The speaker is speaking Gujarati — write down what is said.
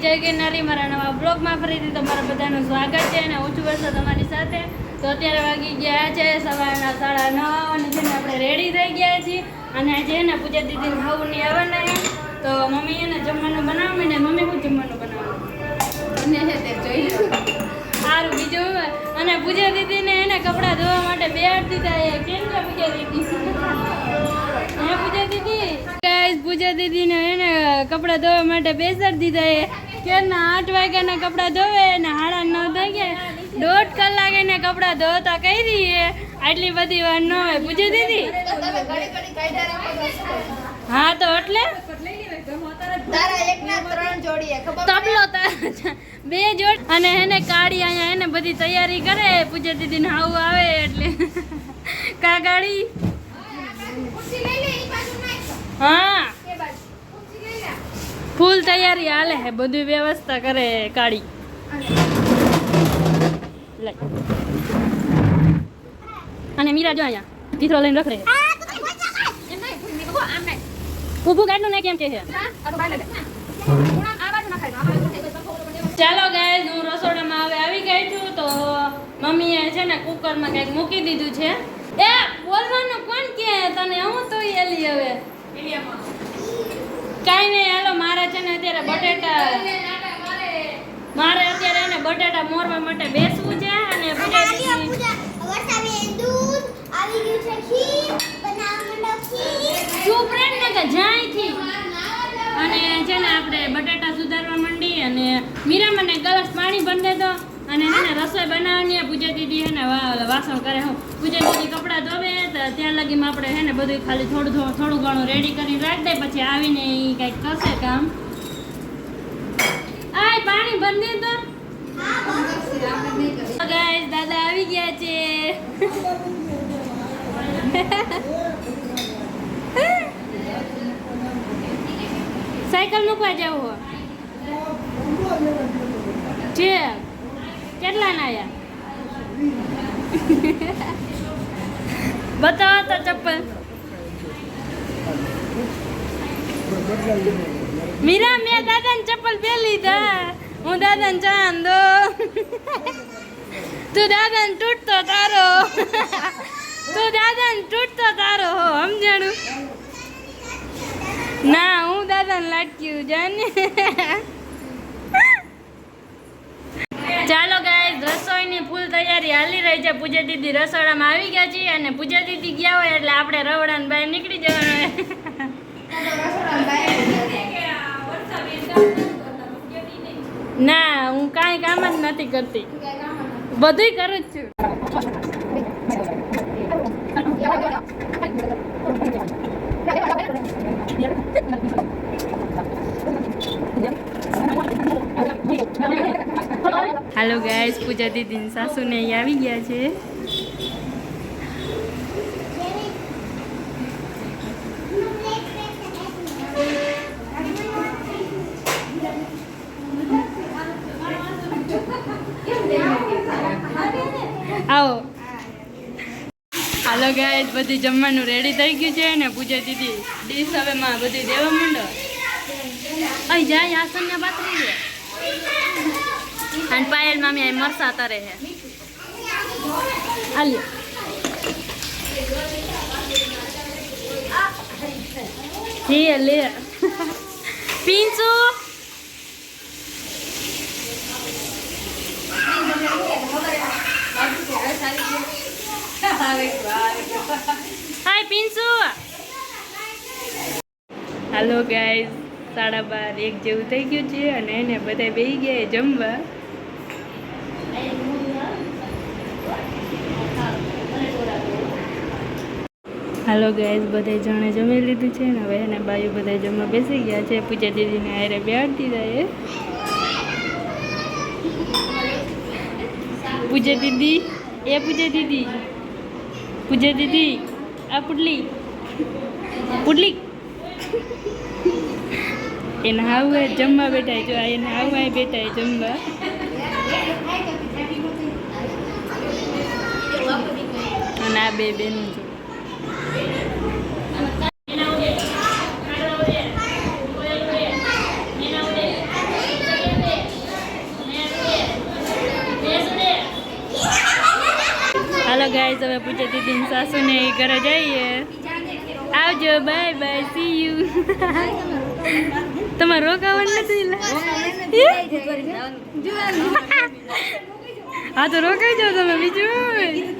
જય ગિરનારી મારા નવા બ્લોગમાં ફરીથી તમારા બધાનું સ્વાગત છે અને હું છું વર્ષો તમારી સાથે. તો અત્યારે વાગી ગયા છે સવારના 9:30 અને જેને આપણે રેડી થઈ ગયા છીએ અને આજે ને પૂજા દીદીને ખાવું આવવાના છે. તો મમ્મી એને જમવાનું બનાવવી ને મમ્મી શું જમવાનું બનાવવાનું અને તે જોઈ સારું બીજું. અને પૂજા દીદીને એને કપડાં ધોવા માટે બેહાડી દીધા. કેમ છે પૂજા દીદી? હે પૂજા દીદી ગાઈસ, પૂજા દીદીને એને કપડાં ધોવા માટે બેસાડી દીધા. કેરના 8 વાગ્યાના કપડાં ધોવે ને 9:30 થઈ ગયા. 1.5 કલાક એને કપડાં ધોતા કઈ દઈએ. આટલી બધી વાર ન હોય પૂજા દીદી. હા તો એટલે તબલો 2 જોડ અને એને કાળી અહીંયા એને બધી તૈયારી કરે. પૂજા દીદીને આવું આવે એટલે કા ગાડી. હા ફૂલ તૈયારી હાલે હે, બધી વ્યવસ્થા કરે કાળી. અને મીરા જો અહીંયા તીથરો લઈને રખડે. ઊભું કાઢનું ને કેમ કે છે. ચાલો ગાઈસ, હું રસોડામાં હવે આવી ગઈ છું. તો મમ્મીએ છે ને કુકરમાં કંઈક મૂકી દીધું છે. એ બોલવાનું કોણ કે તને? હું તો એલી હવે કાંઈ નહીં. હાલો મારે છે ને અત્યારે બટેટા મોરવા માટે બેસવું છે. અને અને છે ને આપણે બટાટા સુધારવા માંડી અને મીરા મને ગ્લાસ પાણી ભરી દેતો અને એને રસોઈ બનાવવાની. પૂજા દીદી હે ને વાસણ કરે. હું પૂજા દીદી કપડાં ધોવે તો ત્યાં લગીમાં આપણે હે ને બધું ખાલી થોડું ઘણું રેડી કરીને રાખી દે. પછી આવીને એ કંઈક કરશે કામ. આય પાણી ભરી દેતો. ગાઈસ દાદા આવી ગયા છે. સાયકલ મૂકવા જવું છે. કેટલા ના આયા બતાવો તો ચપ્પલ. મીરા મેં દાદાને ચપ્પલ પહેરી લીધા. હું દાદાને ચાંદ દો. તું દાદાને તૂટતો તારો. તું દાદાને તૂટતો તારો હો સમજાણું ના. હું દાદાને લાટક્યું જાને. ચાલો ગાઈસ, રસોઈની ફૂલ તૈયારી હાલી રહી છે. પૂજા દીદી રસોડામાં આવી ગયા છે અને પૂજા દીદી ગયા હોય એટલે આપણે રવડાને બહાર નીકળી જવાનું. ના હું કાંઈ કામ જ નથી કરતી, બધું કરું જ છું. હાલો ગાઈસ, પૂજા દીદી સાસુને અહીં આવી ગયા છે. આવો. હાલો ગાઈસ, બધી જમવાનું રેડી થઈ ગયું છે ને પૂજા દીદી ડીશ હવે માં બધી દેવા માંડો. અહીં જાય આસનને પાતરી દે. અને પાયલ મામી અહીં મરસા તરે છે. હાલ્યો લે લે પીંચુ. હાય પીંચુ. હાલો ગાઈસ, 12:30 જેવું થઈ ગયું છે અને એને બધા બેસી ગયા જમવા. હાલો ગાઈસ, બધા જણે જમી લીધું છે ને હવે એને બાયું બધા જમવા બેસી ગયા છે. પૂજા દીદીને હારે બેહાડી દીધા. પૂજા દીદી પૂજા દીદી આ પુડલી એને હાવ જમવા બેઠા. જો એને હાવ બેઠા જમવા. અને આ બે બેનું જો હાલો ગાઈસ હવે પૂછે દીદી સાસુને એ ઘરે જઈએ આવજો બાય બાય સી યુ તમારે રોકાવાનું નથી હા તો રોકાઈ જાઓ તમે બીજું